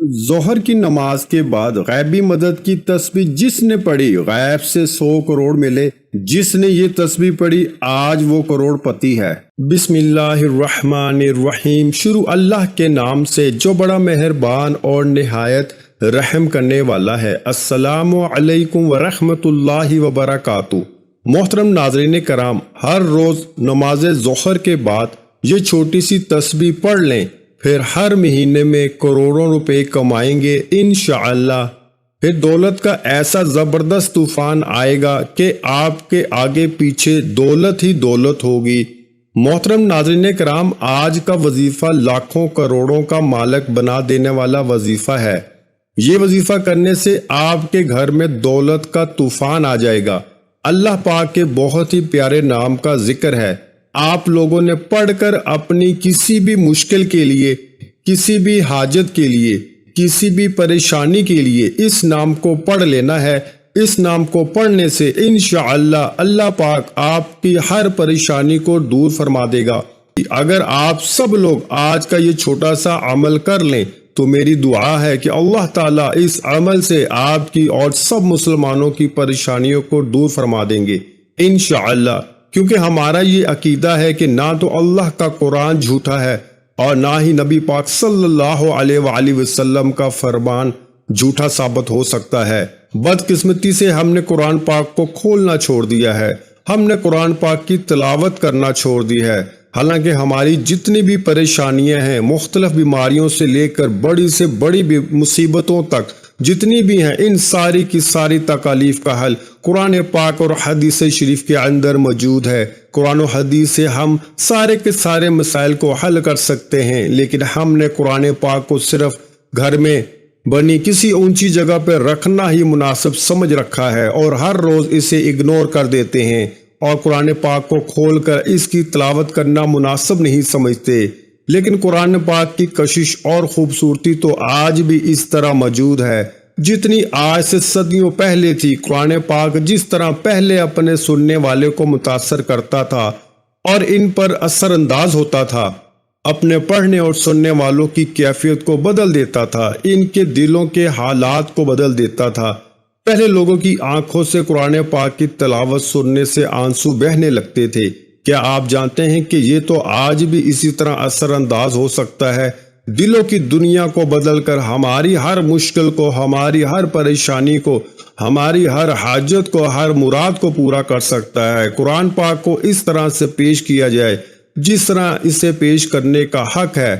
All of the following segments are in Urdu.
ظہر کی نماز کے بعد غیبی مدد کی تسبیح جس نے پڑھی غیب سے 100 کروڑ ملے۔ جس نے یہ تسبیح پڑھی آج وہ کروڑ پتی ہے۔ بسم اللہ الرحمن الرحیم۔ شروع اللہ کے نام سے جو بڑا مہربان اور نہایت رحم کرنے والا ہے۔ السلام علیکم ورحمۃ اللہ وبرکاتہ۔ محترم ناظرین کرام، ہر روز نماز ظہر کے بعد یہ چھوٹی سی تسبیح پڑھ لیں، پھر ہر مہینے میں کروڑوں روپے کمائیں گے انشاءاللہ۔ پھر دولت کا ایسا زبردست طوفان آئے گا کہ آپ کے آگے پیچھے دولت ہی دولت ہوگی۔ محترم ناظرین کرام، آج کا وظیفہ لاکھوں کروڑوں کا مالک بنا دینے والا وظیفہ ہے۔ یہ وظیفہ کرنے سے آپ کے گھر میں دولت کا طوفان آ جائے گا۔ اللہ پاک کے بہت ہی پیارے نام کا ذکر ہے۔ آپ لوگوں نے پڑھ کر اپنی کسی بھی مشکل کے لیے، کسی بھی حاجت کے لیے، کسی بھی پریشانی کے لیے اس نام کو پڑھ لینا ہے۔ اس نام کو پڑھنے سے انشاءاللہ اللہ پاک آپ کی ہر پریشانی کو دور فرما دے گا۔ اگر آپ سب لوگ آج کا یہ چھوٹا سا عمل کر لیں تو میری دعا ہے کہ اللہ تعالیٰ اس عمل سے آپ کی اور سب مسلمانوں کی پریشانیوں کو دور فرما دیں گے انشاءاللہ۔ کیونکہ ہمارا یہ عقیدہ ہے کہ نہ تو اللہ کا قرآن جھوٹا ہے اور نہ ہی نبی پاک صلی اللہ علیہ وآلہ وسلم کا فرمان جھوٹا ثابت ہو سکتا ہے۔ بدقسمتی سے ہم نے قرآن پاک کو کھولنا چھوڑ دیا ہے، ہم نے قرآن پاک کی تلاوت کرنا چھوڑ دی ہے۔ حالانکہ ہماری جتنی بھی پریشانیاں ہیں، مختلف بیماریوں سے لے کر بڑی سے بڑی مصیبتوں تک جتنی بھی ہیں، ان ساری کی ساری تکالیف کا حل قرآن پاک اور حدیث شریف کے اندر موجود ہے۔ قرآن و حدیث سے ہم سارے کے سارے مسائل کو حل کر سکتے ہیں، لیکن ہم نے قرآن پاک کو صرف گھر میں بنی کسی اونچی جگہ پہ رکھنا ہی مناسب سمجھ رکھا ہے اور ہر روز اسے اگنور کر دیتے ہیں اور قرآن پاک کو کھول کر اس کی تلاوت کرنا مناسب نہیں سمجھتے۔ لیکن قرآن پاک کی کشش اور خوبصورتی تو آج بھی اس طرح موجود ہے جتنی آج سے صدیوں پہلے تھی۔ قرآن پاک جس طرح پہلے اپنے سننے والے کو متاثر کرتا تھا اور ان پر اثر انداز ہوتا تھا، اپنے پڑھنے اور سننے والوں کی کیفیت کو بدل دیتا تھا، ان کے دلوں کے حالات کو بدل دیتا تھا۔ پہلے لوگوں کی آنکھوں سے قرآن پاک کی تلاوت سننے سے آنسو بہنے لگتے تھے۔ کیا آپ جانتے ہیں کہ یہ تو آج بھی اسی طرح اثر انداز ہو سکتا ہے، دلوں کی دنیا کو بدل کر ہماری ہر مشکل کو، ہماری ہر پریشانی کو، ہماری ہر حاجت کو، ہر مراد کو پورا کر سکتا ہے۔ قرآن پاک کو اس طرح سے پیش کیا جائے جس طرح اسے پیش کرنے کا حق ہے۔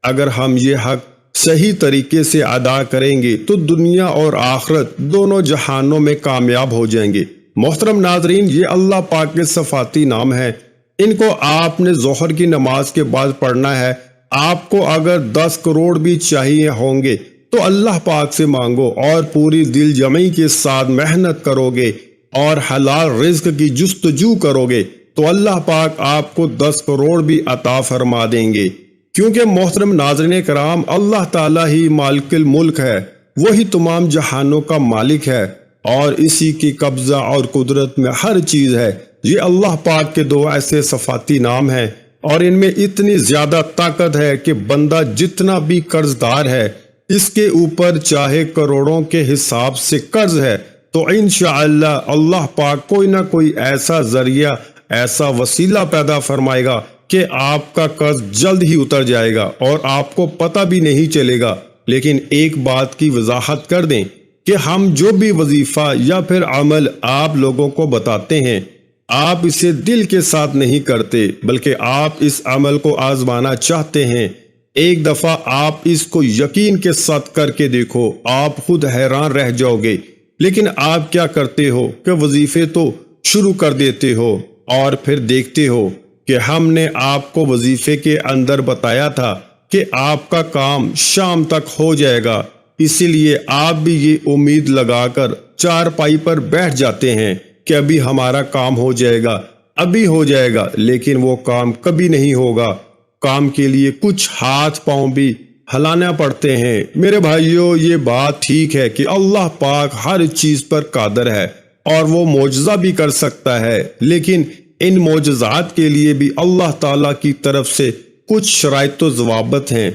اگر ہم یہ حق صحیح طریقے سے ادا کریں گے تو دنیا اور آخرت دونوں جہانوں میں کامیاب ہو جائیں گے۔ محترم ناظرین، یہ اللہ پاک کے صفاتی نام ہیں، ان کو آپ نے ظہر کی نماز کے بعد پڑھنا ہے۔ آپ کو اگر 10 کروڑ بھی چاہیے ہوں گے تو اللہ پاک سے مانگو اور پوری دل جمعی کے ساتھ محنت کرو گے اور حلال رزق کی جستجو کرو گے تو اللہ پاک آپ کو 10 کروڑ بھی عطا فرما دیں گے۔ کیونکہ محترم ناظرین کرام، اللہ تعالیٰ ہی مالک الملک ہے، وہی تمام جہانوں کا مالک ہے اور اسی کی قبضہ اور قدرت میں ہر چیز ہے۔ یہ اللہ پاک کے 2 ایسے صفاتی نام ہیں اور ان میں اتنی زیادہ طاقت ہے کہ بندہ جتنا بھی قرض دار ہے، اس کے اوپر چاہے کروڑوں کے حساب سے قرض ہے تو انشاءاللہ اللہ پاک کوئی نہ کوئی ایسا ذریعہ، ایسا وسیلہ پیدا فرمائے گا کہ آپ کا قرض جلد ہی اتر جائے گا اور آپ کو پتہ بھی نہیں چلے گا۔ لیکن ایک بات کی وضاحت کر دیں کہ ہم جو بھی وظیفہ یا پھر عمل آپ لوگوں کو بتاتے ہیں، آپ اسے دل کے ساتھ نہیں کرتے، بلکہ آپ اس عمل کو آزمانا چاہتے ہیں۔ ایک دفعہ آپ اس کو یقین کے ساتھ کر کے دیکھو، آپ خود حیران رہ جاؤ گے۔ لیکن آپ کیا کرتے ہو کہ وظیفے تو شروع کر دیتے ہو اور پھر دیکھتے ہو کہ ہم نے آپ کو وظیفے کے اندر بتایا تھا کہ آپ کا کام شام تک ہو جائے گا، اسی لیے آپ بھی یہ امید لگا کر چارپائی پر بیٹھ جاتے ہیں کہ ابھی ہمارا کام ہو جائے گا، ابھی ہو جائے گا، لیکن وہ کام کبھی نہیں ہوگا۔ کام کے لیے کچھ ہاتھ پاؤں بھی ہلانا پڑتے ہیں۔ میرے بھائیوں، یہ بات ٹھیک ہے کہ اللہ پاک ہر چیز پر قادر ہے اور وہ معجزہ بھی کر سکتا ہے، لیکن ان معجزات کے لیے بھی اللہ تعالیٰ کی طرف سے کچھ شرائط و ضوابط ہیں۔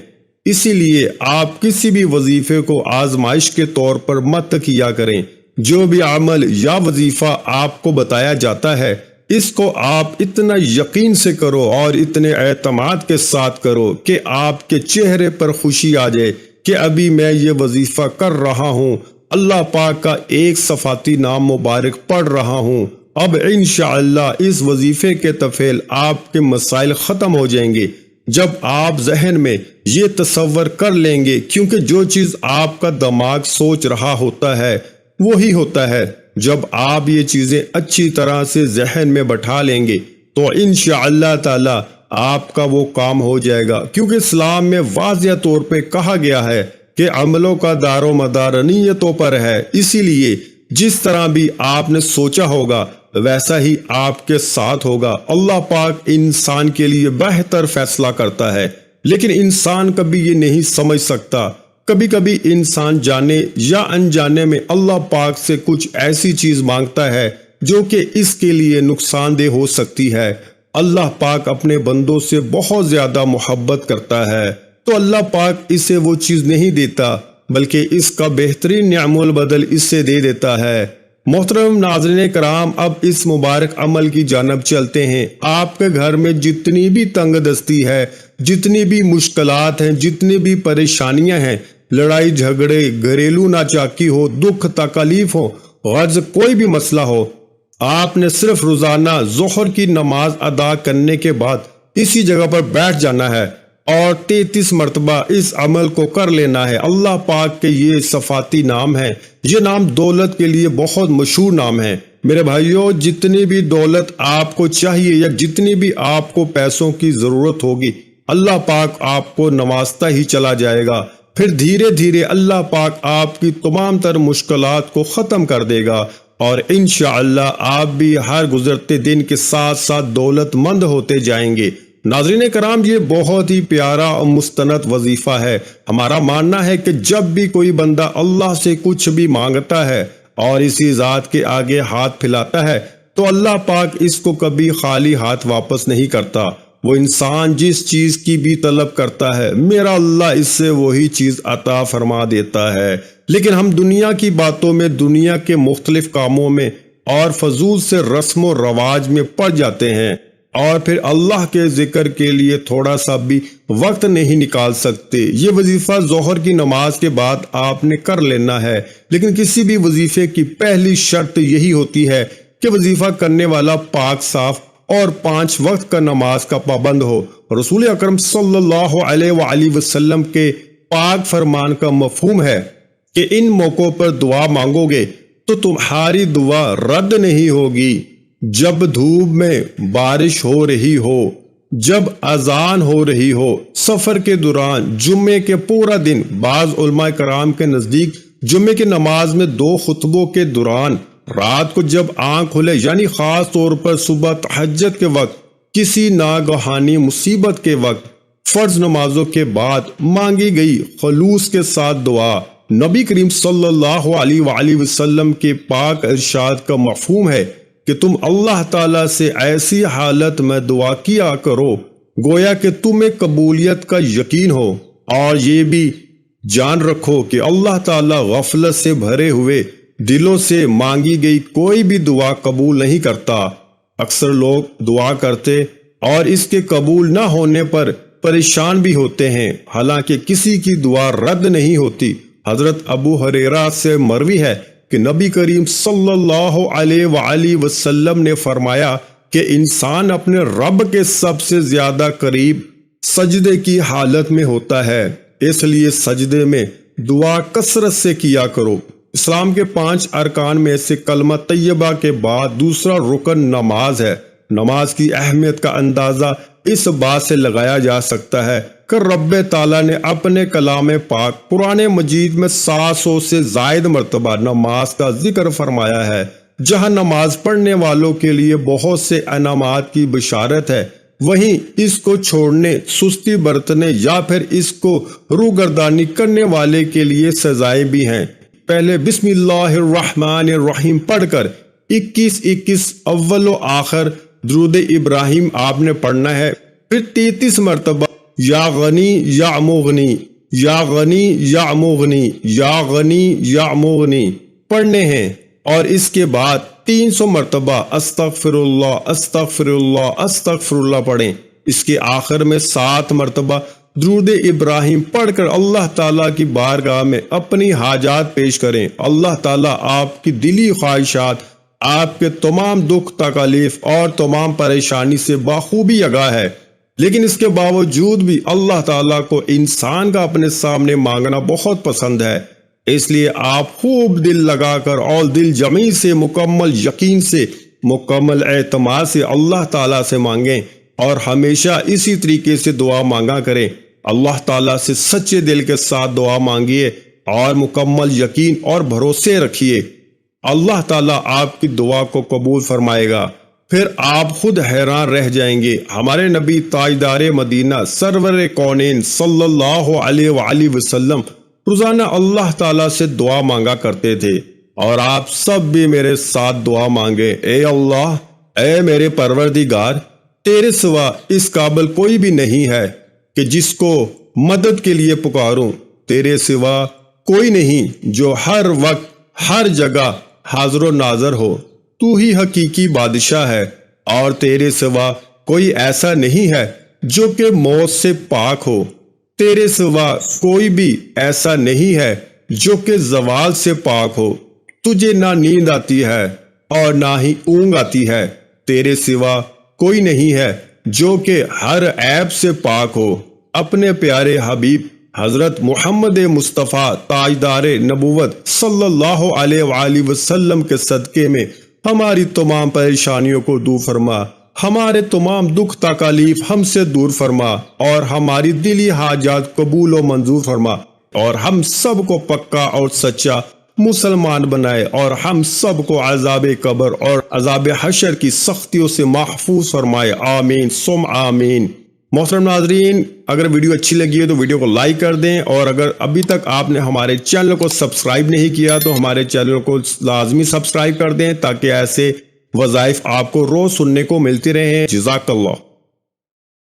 اسی لیے آپ کسی بھی وظیفے کو آزمائش کے طور پر مت کیا کریں۔ جو بھی عمل یا وظیفہ آپ کو بتایا جاتا ہے اس کو آپ اتنا یقین سے کرو اور اتنے اعتماد کے ساتھ کرو کہ آپ کے چہرے پر خوشی آ جائے کہ ابھی میں یہ وظیفہ کر رہا ہوں، اللہ پاک کا ایک صفاتی نام مبارک پڑھ رہا ہوں، اب انشاءاللہ اس وظیفے کے طفیل آپ کے مسائل ختم ہو جائیں گے۔ جب آپ ذہن میں یہ تصور کر لیں گے، کیونکہ جو چیز آپ کا دماغ سوچ رہا ہوتا ہے وہی ہوتا ہے، جب آپ یہ چیزیں اچھی طرح سے ذہن میں بٹھا لیں گے تو انشاءاللہ تعالی آپ کا وہ کام ہو جائے گا، کیونکہ اسلام میں واضح طور پہ کہا گیا ہے کہ عملوں کا دار و مدار نیتوں پر ہے۔ اسی لیے جس طرح بھی آپ نے سوچا ہوگا ویسا ہی آپ کے ساتھ ہوگا۔ اللہ پاک انسان کے لیے بہتر فیصلہ کرتا ہے، لیکن انسان کبھی یہ نہیں سمجھ سکتا۔ کبھی کبھی انسان جانے یا انجانے میں اللہ پاک سے کچھ ایسی چیز مانگتا ہے جو کہ اس کے لیے نقصان دہ ہو سکتی ہے۔ اللہ پاک اپنے بندوں سے بہت زیادہ محبت کرتا ہے، تو اللہ پاک اسے وہ چیز نہیں دیتا بلکہ اس کا بہترین نعم البدل اس سے دے دیتا ہے۔ محترم ناظرین کرام، اب اس مبارک عمل کی جانب چلتے ہیں۔ آپ کے گھر میں جتنی بھی تنگ دستی ہے، جتنی بھی مشکلات ہیں، جتنی بھی پریشانیاں ہیں، لڑائی جھگڑے، گھریلو ناچاکی ہو، دکھ تکلیف ہو، غرض کوئی بھی مسئلہ ہو، آپ نے صرف روزانہ ظہر کی نماز ادا کرنے کے بعد اسی جگہ پر بیٹھ جانا ہے اور 33 مرتبہ اس عمل کو کر لینا ہے۔ اللہ پاک کے یہ صفاتی نام ہے، یہ نام دولت کے لیے بہت مشہور نام ہے۔ میرے بھائیوں، جتنی بھی دولت آپ کو چاہیے یا جتنی بھی آپ کو پیسوں کی ضرورت ہوگی، اللہ پاک آپ کو نوازتا ہی چلا جائے گا۔ پھر دھیرے دھیرے اللہ پاک آپ کی تمام تر مشکلات کو ختم کر دے گا اور انشاءاللہ آپ بھی ہر گزرتے دن کے ساتھ ساتھ دولت مند ہوتے جائیں گے۔ ناظرین کرام، یہ بہت ہی پیارا اور مستند وظیفہ ہے۔ ہمارا ماننا ہے کہ جب بھی کوئی بندہ اللہ سے کچھ بھی مانگتا ہے اور اسی ذات کے آگے ہاتھ پھیلاتا ہے تو اللہ پاک اس کو کبھی خالی ہاتھ واپس نہیں کرتا۔ وہ انسان جس چیز کی بھی طلب کرتا ہے میرا اللہ اس سے وہی چیز عطا فرما دیتا ہے۔ لیکن ہم دنیا کی باتوں میں، دنیا کے مختلف کاموں میں اور فضول سے رسم و رواج میں پڑ جاتے ہیں اور پھر اللہ کے ذکر کے لیے تھوڑا سا بھی وقت نہیں نکال سکتے۔ یہ وظیفہ ظہر کی نماز کے بعد آپ نے کر لینا ہے، لیکن کسی بھی وظیفے کی پہلی شرط یہی ہوتی ہے کہ وظیفہ کرنے والا پاک صاف اور 5 وقت کا نماز کا پابند ہو۔ رسول اکرم صلی اللہ علیہ وآلہ وسلم کے پاک فرمان کا مفہوم ہے کہ ان موقعوں پر دعا مانگو گے تو تمہاری دعا رد نہیں ہوگی۔ جب دھوپ میں بارش ہو رہی ہو، جب اذان ہو رہی ہو، سفر کے دوران، جمعے کے پورا دن، بعض علماء کرام کے نزدیک جمعے کی نماز میں 2 خطبوں کے دوران، رات کو جب آنکھ کھلے یعنی خاص طور پر صبح تہجد کے وقت، کسی ناگہانی مصیبت کے وقت، فرض نمازوں کے بعد مانگی گئی خلوص کے ساتھ دعا۔ نبی کریم صلی اللہ علیہ وآلہ وسلم کے پاک ارشاد کا مفہوم ہے کہ تم اللہ تعالیٰ سے ایسی حالت میں دعا کیا کرو گویا کہ تمہیں قبولیت کا یقین ہو، اور یہ بھی جان رکھو کہ اللہ تعالیٰ غفلت سے بھرے ہوئے دلوں سے مانگی گئی کوئی بھی دعا قبول نہیں کرتا۔ اکثر لوگ دعا کرتے اور اس کے قبول نہ ہونے پر پریشان بھی ہوتے ہیں، حالانکہ کسی کی دعا رد نہیں ہوتی۔ حضرت ابو ہریرہ سے مروی ہے کہ نبی کریم صلی اللہ علیہ وآلہ وسلم نے فرمایا کہ انسان اپنے رب کے سب سے زیادہ قریب سجدے کی حالت میں ہوتا ہے، اس لیے سجدے میں دعا کثرت سے کیا کرو۔ اسلام کے 5 ارکان میں سے کلمہ طیبہ کے بعد دوسرا رکن نماز ہے۔ نماز کی اہمیت کا اندازہ اس بات سے لگایا جا سکتا ہے کہ رب تعالیٰ نے اپنے کلام پاک قرآن مجید میں 700 سے زائد مرتبہ نماز کا ذکر فرمایا ہے۔ جہاں نماز پڑھنے والوں کے لیے بہت سے انعامات کی بشارت ہے، وہیں اس کو چھوڑنے، سستی برتنے یا پھر اس کو روگردانی کرنے والے کے لیے سزائیں بھی ہیں۔ پہلے بسم اللہ الرحمن الرحیم پڑھ کر 21 اول و آخر درود ابراہیم آپ نے پڑھنا ہے، پھر 33 مرتبہ یا غنی یا مغنی یا غنی یا مغنی یا غنی یا مغنی پڑھنے ہیں، اور اس کے بعد 300 مرتبہ استغفر اللہ استغفر اللہ استغفر اللہ پڑھیں۔ اس کے آخر میں 7 مرتبہ درود ابراہیم پڑھ کر اللہ تعالیٰ کی بارگاہ میں اپنی حاجات پیش کریں۔ اللہ تعالیٰ آپ کی دلی خواہشات، آپ کے تمام دکھ تکالیف اور تمام پریشانی سے بخوبی آگاہ ہے، لیکن اس کے باوجود بھی اللہ تعالیٰ کو انسان کا اپنے سامنے مانگنا بہت پسند ہے۔ اس لیے آپ خوب دل لگا کر اور دل جمی سے، مکمل یقین سے، مکمل اعتماد سے اللہ تعالیٰ سے مانگیں، اور ہمیشہ اسی طریقے سے دعا مانگا کریں۔ اللہ تعالیٰ سے سچے دل کے ساتھ دعا مانگیے اور مکمل یقین اور بھروسے رکھیے، اللہ تعالیٰ آپ کی دعا کو قبول فرمائے گا۔ پھر آپ خود حیران رہ جائیں گے۔ ہمارے نبی تاجدار مدینہ سرور کونین صلی اللہ علیہ وآلہ وسلم روزانہ اللہ تعالیٰ سے دعا مانگا کرتے تھے، اور آپ سب بھی میرے ساتھ دعا مانگے۔ اے اللہ، اے میرے پروردگار، تیرے سوا اس قابل کوئی بھی نہیں ہے کہ جس کو مدد کے لیے پکاروں، تیرے سوا کوئی نہیں جو ہر وقت ہر جگہ حاضر و ناظر ہو، تو ہی حقیقی بادشاہ ہے، اور تیرے سوا کوئی ایسا نہیں ہے جو کہ موت سے پاک ہو، تیرے سوا کوئی بھی ایسا نہیں ہے جو کہ زوال سے پاک ہو، تجھے نہ نیند آتی ہے اور نہ ہی اونگ آتی ہے، تیرے سوا کوئی نہیں ہے جو کہ ہر عیب سے پاک ہو۔ اپنے پیارے حبیب حضرت محمد مصطفیٰ تاجدار نبوت صلی اللہ علیہ وآلہ وسلم کے صدقے میں ہماری تمام پریشانیوں کو دور فرما، ہمارے تمام دکھ تکالیف ہم سے دور فرما، اور ہماری دلی حاجات قبول و منظور فرما، اور ہم سب کو پکا اور سچا مسلمان بنائے، اور ہم سب کو عذاب قبر اور عذاب حشر کی سختیوں سے محفوظ فرمائے، آمین ثم آمین۔ محترم ناظرین، اگر ویڈیو اچھی لگی ہے تو ویڈیو کو لائک کر دیں، اور اگر ابھی تک آپ نے ہمارے چینل کو سبسکرائب نہیں کیا تو ہمارے چینل کو لازمی سبسکرائب کر دیں، تاکہ ایسے وظائف آپ کو روز سننے کو ملتی رہیں۔ جزاک اللہ۔